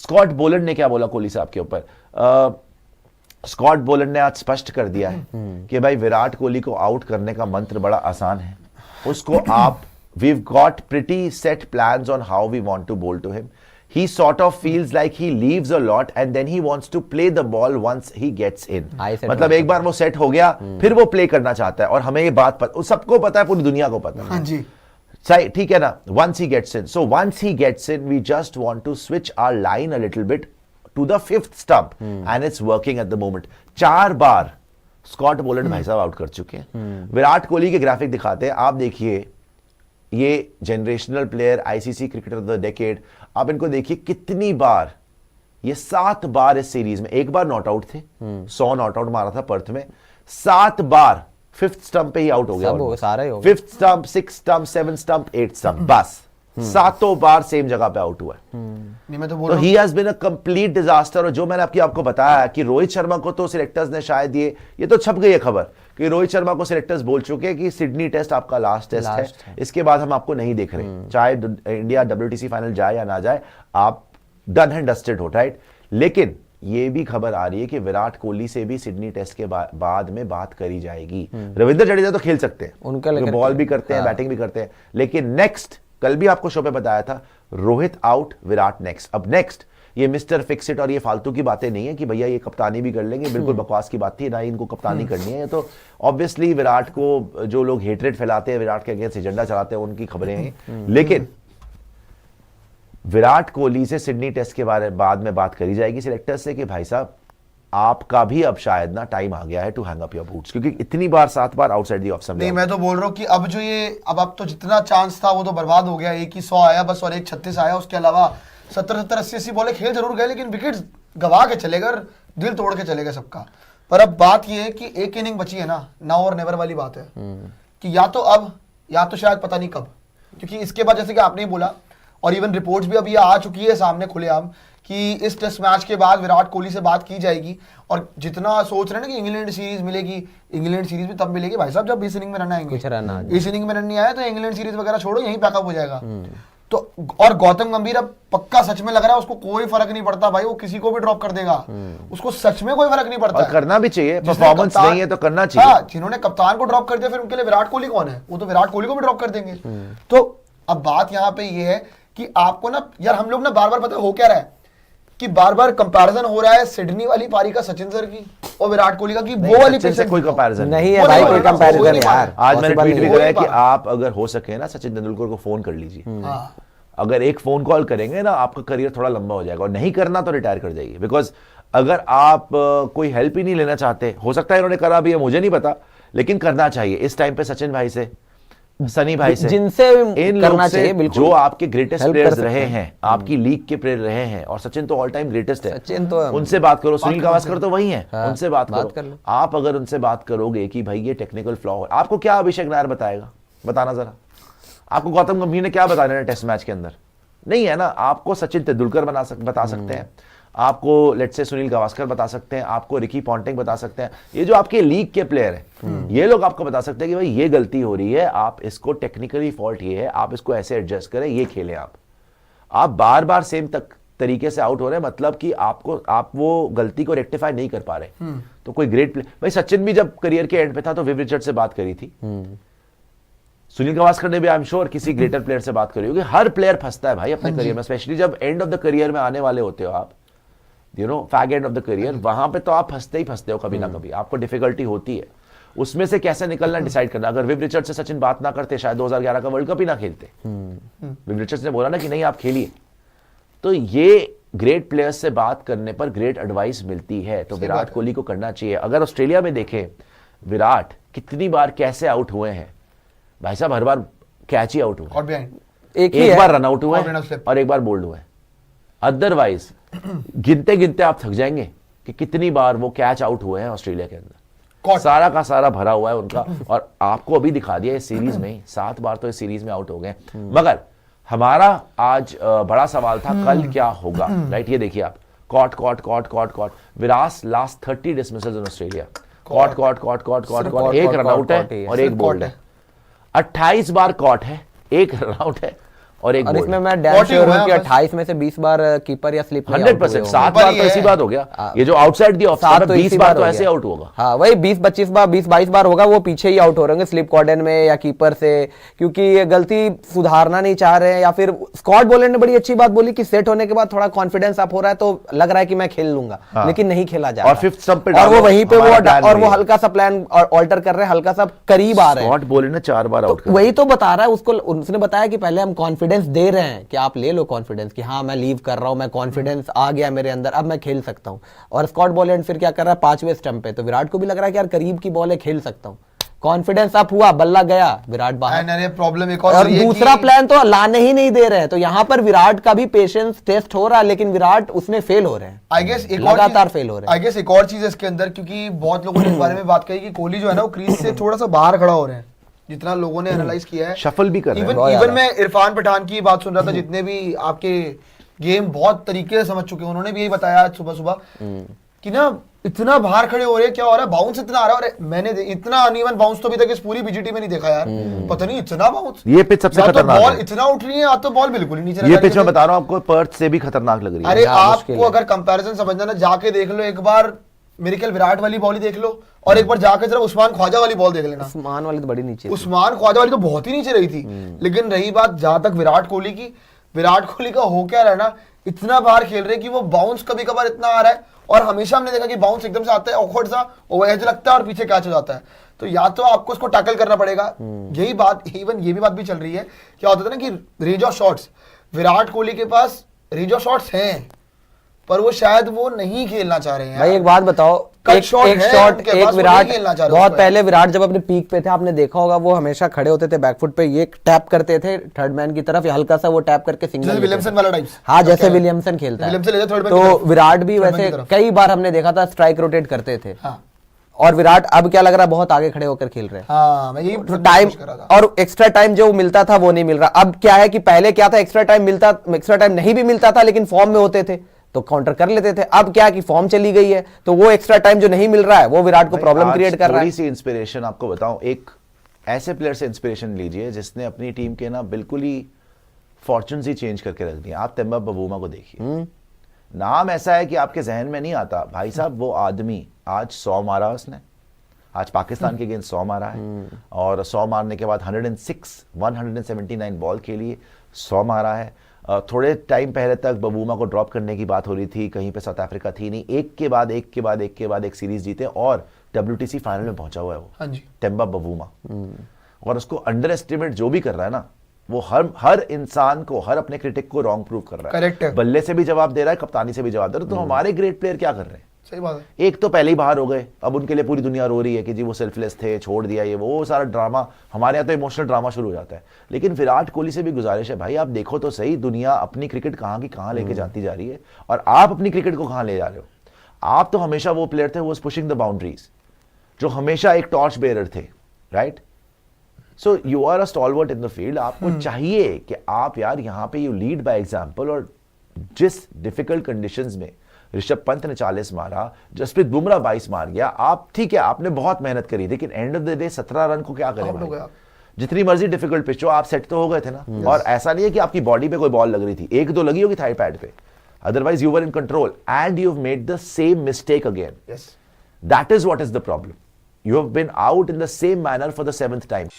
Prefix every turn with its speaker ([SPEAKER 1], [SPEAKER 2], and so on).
[SPEAKER 1] Scott Boland ने क्या बोला कोहली साहब के ऊपर? स्कॉट बोलैंड ने आज स्पष्ट कर दिया है कि भाई विराट कोहली को आउट करने का मंत्र बड़ा आसान है, उसको आप we've got pretty set plans on how we want to bowl to him. He sort of feels like he leaves a lot and then he wants to play the ball once he gets in. मतलब एक बार वो set हो गया फिर वो play करना चाहता है, और हमें ये बात पता, सबको पता है, पूरी दुनिया को पता है।
[SPEAKER 2] हाँ जी,
[SPEAKER 1] सही, ठीक है ना? Once he gets in, so once he gets in, we just want to switch our line a little bit to the fifth stump and it's working at the moment. 4 बार स्कॉट बोलैंड भाई साहब out कर चुके हैं। विराट कोहली के graphic दिखाते हैं, आप देखिए, ये generational player, ICC cricketer of the decade, आप इनको देखिए कितनी बार, ये 7 बार इस सीरीज में, एक बार नॉट आउट थे, 100 नॉट आउट मारा था पर्थ में, 7 बार फिफ्थ स्टंप पे ही आउट हो गया,
[SPEAKER 3] सारे हो,
[SPEAKER 1] fifth stump, 6 stump, 7 stump, 8 stump, बस 7 बार सेम जगह पे आउट हुआ है।
[SPEAKER 2] नहीं, मैं तो बोल रहा हूं,
[SPEAKER 1] he has been a complete disaster. और जो मैंने आपको बताया कि रोहित शर्मा को तो सिलेक्टर्स ने शायद ये तो छप गई है खबर कि रोहित शर्मा को सिलेक्टर्स बोल चुके हैं कि सिडनी टेस्ट आपका लास्ट टेस्ट है, इसके बाद हम आपको नहीं देख रहे, चाहे इंडिया WTC फाइनल जाए या ना जाए, आप डन एंड डस्टेड हो, राइट? लेकिन ये भी खबर आ रही है कि विराट कोहली से भी सिडनी टेस्ट के बाद में बात करी जाएगी। रविंद्र जडेजा तो खेल सकते हैं, उनका बॉल भी करते हैं, बैटिंग भी करते हैं, लेकिन नेक्स्ट, कल भी आपको शो पे बताया था, रोहित आउट, विराट नेक्स्ट। अब नेक्स्ट ये मिस्टर फिक्स इट और ये फालतू की बातें नहीं है कि भैया ये कप्तानी भी कर लेंगे, बिल्कुल बकवास की बात थी, ना इनको कप्तानी करनी है। तो ऑब्वियसली विराट को जो लोग हेटरेट फैलाते हैं, विराट के अगेंस्ट एजेंडा चलाते हैं, उनकी खबरें हैं, लेकिन विराट कोहली से सिडनी टेस्ट के बाद में बात करी जाएगी सिलेक्टर से कि भाई साहब आपका भी अब शायद ना टाइम आ गया है to hang up your boots, क्योंकि इतनी बार 7 बार आउटसाइड दी ऑफ स्टंप।
[SPEAKER 2] नहीं, मैं तो बोल रहा हूँ कि अब जो ये अब तो जितना चांस था वो तो बर्बाद हो गया। एक ही 100 आया बस और एक 36 आया, उसके अलावा 70-70 80-80 बॉलें खेल जरूर गए, लेकिन विकेट गवा के चले गए, दिल तोड़ के चले गए सबका। पर अब बात ये है कि एक इनिंग बची है ना, नाउ और नेवर वाली बात है कि या तो अब या तो शायद पता नहीं कब, क्योंकि इसके बाद जैसे कि आपने ही बोला और इवन रिपोर्ट्स भी अभी आ चुकी है सामने खुलेआम कि इस टेस्ट मैच के बाद विराट कोहली से बात की जाएगी। और जितना सोच रहे हैं ना कि इंग्लैंड सीरीज मिलेगी, इंग्लैंड सीरीज भी तब मिलेगी भाई साहब जब इस इनिंग में रन आएंगे। इस इनिंग में रन नहीं आया तो इंग्लैंड सीरीज वगैरह छोड़ो, यहीं पैकअप हो जाएगा। तो और गौतम गंभीर अब पक्का सच में लग रहा है उसको कोई फर्क नहीं पड़ता भाई, वो किसी को भी ड्रॉप कर देगा, उसको सच में कोई फर्क नहीं पड़ता।
[SPEAKER 1] और करना भी चाहिए, परफॉर्मेंस नहीं है तो करना चाहिए।
[SPEAKER 2] हाँ, जिन्होंने कप्तान को ड्रॉप कर दिया फिर उनके लिए विराट कोहली कौन है? वो तो विराट कोहली को भी ड्रॉप कर देंगे। तो अब बात यहाँ पे ये है कि आपको ना यार, हम लोग ना बार बार पता हो क्या रहा है कि बार बार कंपैरिजन हो रहा है सिडनी वाली पारी का सचिन सर की और विराट कोहली का, कि वो वाली
[SPEAKER 1] से कोई कंपैरिजन
[SPEAKER 3] नहीं है भाई, कोई कंपैरिजन यार।
[SPEAKER 1] आज मैंने ट्वीट भी करा कि आप अगर हो सके ना सचिन तेंदुलकर को फोन कर लीजिए। अगर एक फोन कॉल करेंगे ना आपका करियर थोड़ा लंबा हो जाएगा, और नहीं करना तो रिटायर कर जाइए। बिकॉज अगर आप कोई हेल्प ही नहीं लेना चाहते, हो सकता है इन्होंने करा भी है, मुझे नहीं पता, लेकिन करना चाहिए इस टाइम पे सचिन भाई से, सनी भाई से,
[SPEAKER 3] जिनसे
[SPEAKER 1] इन करना चाहिए, जो आपके ग्रेटेस्ट प्लेयर्स रहे हैं, आपकी लीग के प्लेयर रहे हैं, और सचिन तो ऑल टाइम ग्रेटेस्ट है,
[SPEAKER 3] सचिन तो
[SPEAKER 1] उनसे बात करो। सुनील गावस्कर तो वही है, उनसे बात करो। आप अगर उनसे बात करोगे कि भाई ये टेक्निकल फ्लॉ है, आपको क्या अभिषेक नायर बताएगा? बताना जरा, आपको गौतम गंभीर ने क्या बताया है टेस्ट मैच के अंदर? नहीं है ना। आपको सचिन तेंदुलकर बता सकते हैं, आपको लेट्स से सुनील गावस्कर बता सकते हैं, आपको रिकी पॉन्टिंग बता सकते हैं, ये जो आपके लीग के प्लेयर हैं, ये लोग आपको बता सकते हैं कि भाई ये गलती हो रही है, आप इसको टेक्निकली फॉल्ट ये है, आप इसको ऐसे एडजस्ट करें, ये खेलें। आप बार बार सेम तरीके से आउट हो रहे हैं, मतलब कि आप वो गलती को रेक्टिफाई नहीं कर पा रहे। तो कोई ग्रेट प्लेयर, भाई सचिन भी जब करियर के एंड पे था तो विव रिचर्ड से बात करी थी, सुनील गावस्कर ने भी आई एम श्योर किसी ग्रेटर प्लेयर से बात करी होगी। हर प्लेयर फंसता है भाई अपने करियर में, स्पेशली जब एंड ऑफ द करियर में आने वाले होते हो आप, you know, fag end of the career, वहां पे तो आप फंसते ही फंसते हो कभी ना कभी, आपको डिफिकल्टी होती है उसमें से कैसे निकलना डिसाइड करना। अगर विव रिचर्ड से सचिन बात ना करते शायद 2011 का वर्ल्ड कप ही ना खेलते। विव रिचर्ड्स ने बोला ना कि नहीं आप खेलिए। तो ये ग्रेट प्लेयर्स से बात करने पर ग्रेट एडवाइस मिलती है, तो विराट कोहली को करना चाहिए। अगर ऑस्ट्रेलिया में देखें विराट कितनी बार कैसे आउट हुए हैं भाई साहब, हर बार कैच ही आउट हुआ, एक बार रन आउट हुआ और एक बार बोल्ड हुआ है। अदरवाइज गिनते गिनते आप थक जाएंगे कि कितनी बार वो कैच आउट हुए हैं ऑस्ट्रेलिया के अंदर, सारा का सारा भरा हुआ है उनका। और आपको अभी दिखा दिया इस सीरीज में 7 बार तो इस सीरीज में आउट हो गए। मगर हमारा आज बड़ा सवाल था कल क्या होगा, राइट? ये देखिए आप, caught Virat last 30 dismissals in Australia, caught, एक रन आउट है और एक बोल्ड है। 28 बार कॉट है, एक रन आउट है और एक
[SPEAKER 3] और
[SPEAKER 1] बोल्ड।
[SPEAKER 3] इसमें मैं डैम
[SPEAKER 2] 40
[SPEAKER 3] श्योर
[SPEAKER 2] हुआ
[SPEAKER 3] हूँ कि
[SPEAKER 2] है बस।
[SPEAKER 3] 28 में से 20 बार कीपर या स्लिप
[SPEAKER 1] 100% 7
[SPEAKER 2] ऊपर
[SPEAKER 1] बार
[SPEAKER 2] ही
[SPEAKER 1] तो ऐसी
[SPEAKER 2] है।
[SPEAKER 1] बात हो गया, ये जो आउटसाइड दी ऑफ
[SPEAKER 3] सात तो
[SPEAKER 1] 20
[SPEAKER 3] इसी
[SPEAKER 1] बार तो
[SPEAKER 3] हो
[SPEAKER 1] ऐसे
[SPEAKER 3] गया।
[SPEAKER 1] आउट होगा।
[SPEAKER 3] हाँ वही 20-25 बार 20-22 बार होगा, वो पीछे ही आउट हो रहे स्लिप कॉर्डन में या कीपर से, क्योंकि ये गलती सुधारना नहीं चाह रहे हैं। या फिर स्कॉट बोलेंड ने बड़ी अच्छी बात बोली कि सेट होने के बाद थोड़ा कॉन्फिडेंस अप हो रहा है तो लग रहा है कि मैं खेल लूंगा,
[SPEAKER 1] हाँ।
[SPEAKER 3] लेकिन नहीं खेला जा
[SPEAKER 1] और
[SPEAKER 3] रहा।
[SPEAKER 1] fifth stump पे
[SPEAKER 3] और वो
[SPEAKER 1] डालो,
[SPEAKER 3] वहीं पे
[SPEAKER 1] हमारा plan
[SPEAKER 3] और
[SPEAKER 1] वही
[SPEAKER 3] वो
[SPEAKER 1] है।
[SPEAKER 3] हल्का सा प्लान ऑल्टर कर रहे हैं, हल्का सा करीब आ रहे हैं।
[SPEAKER 1] स्कॉट बोलेंड ने 4 बार आउट कर
[SPEAKER 3] वही तो बता रहा है उसको, उसने बताया कि पहले हम कॉन्फिडेंस दे रहे हैं कि आप ले लो कॉन्फिडेंस कि हाँ मैं लीव कर रहा हूं, मैं कॉन्फिडेंस आ गया मेरे अंदर, अब मैं खेल सकता हूं। और स्कॉट बोलेंड फिर क्या कर रहा है 5वें स्टंप पे, तो विराट को भी लग रहा है कि यार करीब की बॉल है, खेल सकता हूं। कॉन्फिडेंस अप हुआ, बल्ला गया, विराट बाहर।
[SPEAKER 2] एंड अरे प्रॉब्लम एक
[SPEAKER 3] और
[SPEAKER 2] ये है
[SPEAKER 3] दूसरा
[SPEAKER 2] कि-
[SPEAKER 3] प्लान तो लाने ही नहीं दे रहे हैं, तो यहाँ पर विराट का भी पेशेंस टेस्ट हो रहा है, लेकिन विराट उसमें फेल हो रहे हैं,
[SPEAKER 2] आई गेस एक
[SPEAKER 3] लगातार फेल हो रहे हैं।
[SPEAKER 2] आई गेस एक और चीज है इसके अंदर, क्योंकि बहुत लोगों ने इस बारे में बात कही कि कोहली जो है ना वो क्रीज से थोड़ा सा बाहर खड़ा हो रहे हैं, जितना लोगों ने एनालाइज किया है।
[SPEAKER 1] शफल भी कर रहे हैं
[SPEAKER 3] बहुत
[SPEAKER 2] इवन
[SPEAKER 3] ज्यादा।
[SPEAKER 2] मैं इरफान पठान की बात सुन रहा था, जितने भी आपके गेम बहुत तरीके से समझ चुके हैं, उन्होंने भी यही बताया आज सुबह सुबह कि ना इतना बाहर खड़े हो रहे हैं, क्या हो रहा है, बाउंस इतना आ रहा है। और मैंने इतना अनइवन बाउंस तो अभी तक इस पूरी बीजीटी में नहीं देखा यार, पता नहीं इतना बाउंस।
[SPEAKER 1] ये पिच सबसे
[SPEAKER 2] या तो
[SPEAKER 1] खतरनाक
[SPEAKER 2] बॉल
[SPEAKER 1] है।
[SPEAKER 2] इतना उठ रही है, या तो बॉल बिल्कुल ही नीचे
[SPEAKER 1] ये
[SPEAKER 2] लगा
[SPEAKER 1] पिच
[SPEAKER 2] रही
[SPEAKER 1] मैं
[SPEAKER 2] है।
[SPEAKER 1] बता रहा हूँ आपको, पर्थ से भी खतरनाक लग रही है।
[SPEAKER 2] अरे
[SPEAKER 3] हाँ, मुश्किल
[SPEAKER 2] आपको
[SPEAKER 3] है।
[SPEAKER 2] अगर कंपैरिजन समझना ना, जाके देख लो एक बार मेरे ख्याल विराट वाली बॉल ही देख लो, और एक बार जाके जरा उस्मान ख्वाजा वाली बॉल देख लेना।
[SPEAKER 3] उस्मान वाली तो बड़ी नीचे थी।
[SPEAKER 2] उस्मान ख्वाजा वाली तो बहुत ही नीचे रही थी। लेकिन रही बात जहां तक विराट कोहली की, विराट कोहली का हो क्या रहा है ना, इतना बाहर खेल रहे कि वो बाउंस कभी कभार इतना आ रहा है, और हमेशा हमने देखा कि बाउंस एकदम से आता है ऑकवर्ड सा, ओवरहेड लगता है और पीछे कैच हो जाता है। तो या तो आपको उसको टैकल करना पड़ेगा। यही बात, इवन ये भी बात भी चल रही है, क्या होता था ना कि range of shots, Virat Kohli के पास रेंज ऑफ शॉट्स हैं, पर वो शायद वो नहीं खेलना चाह रहे हैं।
[SPEAKER 3] भाई एक बात बताओ,
[SPEAKER 2] कट
[SPEAKER 3] एक
[SPEAKER 2] शॉट
[SPEAKER 3] एक
[SPEAKER 2] है
[SPEAKER 3] शॉट
[SPEAKER 2] उनके
[SPEAKER 3] एक
[SPEAKER 2] पास, वो
[SPEAKER 3] विराट
[SPEAKER 2] नहीं खेलना चाह रहे
[SPEAKER 3] बहुत
[SPEAKER 2] उसको।
[SPEAKER 3] पहले विराट जब अपने पीक पे थे, आपने देखा होगा वो हमेशा खड़े होते थे बैकफुट पे, ये टैप करते थे थर्ड मैन की तरफ, या हल्का सा वो टैप करके सिंगल
[SPEAKER 2] जैसे विलियमसन वाला टाइप्स।
[SPEAKER 3] हाँ जैसे विलियमसन खेलता है,
[SPEAKER 2] विलियमसन ले जाए third man की
[SPEAKER 3] तो
[SPEAKER 2] तरफ,
[SPEAKER 3] विराट भी
[SPEAKER 2] third man
[SPEAKER 3] वैसे
[SPEAKER 2] की तरफ।
[SPEAKER 3] कई बार हमने देखा था स्ट्राइक रोटेट करते थे।
[SPEAKER 2] हाँ
[SPEAKER 3] और विराट अब क्या लग रहा है बहुत आगे खड़े होकर खेल रहे हैं।
[SPEAKER 2] हाँ, मैं यही
[SPEAKER 3] तो टाइम
[SPEAKER 2] कर रहा था।
[SPEAKER 3] और एक्स्ट्रा टाइम जो मिलता था वो नहीं मिल रहा। अब क्या है कि पहले क्या था, एक्स्ट्रा टाइम नहीं भी मिलता था लेकिन फॉर्म में होते थे तो काउंटर कर लेते थे। अब क्या कि फॉर्म चली गई है, तो वो एक्स्ट्रा टाइम जो नहीं मिल रहा है वो विराट को
[SPEAKER 1] भाई,
[SPEAKER 3] प्रॉब्लम
[SPEAKER 1] आज
[SPEAKER 3] क्रिएट कर रहा है।
[SPEAKER 1] थोड़ी सी इंस्पिरेशन आपको बताऊं, एक ऐसे प्लेयर से इंस्पिरेशन लीजिए जिसने अपनी टीम के ना बिल्कुल ही फॉर्चून्स ही चेंज करके रख दिए। आप तेम्बा बवूमा को देखिए, नाम ऐसा है कि आपके जहन में नहीं आता भाई साहब, वो आदमी आज 100 मारा उसने, आज पाकिस्तान के अगेंस्ट 100 मारा है, और 100 मारने के बाद 179 बॉल खेली, 100 मारा है। थोड़े टाइम पहले तक बवूमा को ड्रॉप करने की बात हो रही थी, कहीं पे साउथ अफ्रीका थी नहीं, एक के बाद एक सीरीज जीते और WTC फाइनल में पहुंचा हुआ है वो।
[SPEAKER 2] हाँ जी।
[SPEAKER 1] Temba Bavuma. और उसको अंडर एस्टिमेट जो भी कर रहा है ना, वो हर इंसान को, हर अपने क्रिटिक को रॉन्ग प्रूव कर रहा है।
[SPEAKER 2] Correct है।
[SPEAKER 1] बल्ले से भी जवाब दे रहा है, कप्तानी से भी जवाब दे रहा है। तो हमारे ग्रेट प्लेयर क्या कर रहे हैं?
[SPEAKER 2] सही बात है।
[SPEAKER 1] एक तो पहले ही बाहर हो गए, अब उनके लिए पूरी दुनिया रो रही है कि जी वो सेल्फलेस थे, छोड़ दिया, ये वो सारा ड्रामा। हमारे यहाँ तो इमोशनल ड्रामा शुरू हो जाता है। लेकिन विराट कोहली से भी गुजारिश है, भाई आप देखो तो सही, दुनिया अपनी क्रिकेट कहाँ की कहाँ लेके जाती जा रही है, और आप अपनी क्रिकेट को कहाँ ले जा रहे हो। आप तो हमेशा वो प्लेयर थे, वो वाज पुशिंग द बाउंड्रीज, जो हमेशा एक टॉर्च बेरर थे, right? So you are a stalwart in the field. आपको चाहिए कि आप यार यहाँ पे यू लीड बाय एग्जाम्पल। और जिस डिफिकल्ट कंडीशंस में ऋषभ पंत ने 40 मारा, जसप्रीत बुमराह 22 मार गया, आप ठीक है आपने बहुत मेहनत करी, लेकिन end of the day 17 run को क्या करें
[SPEAKER 2] आउट हो
[SPEAKER 1] भाई?
[SPEAKER 2] गए आप।
[SPEAKER 1] जितनी मर्जी डिफिकल्ट पिच हो, आप सेट तो हो गए थे ना। और ऐसा नहीं है कि आपकी बॉडी पे कोई बॉल लग रही थी, एक दो लगी होगी थाई पैड पे, otherwise you were in control and you have made the same mistake again.
[SPEAKER 2] Yes.
[SPEAKER 1] That is what is the problem. You have been out in the same manner for the 7th time.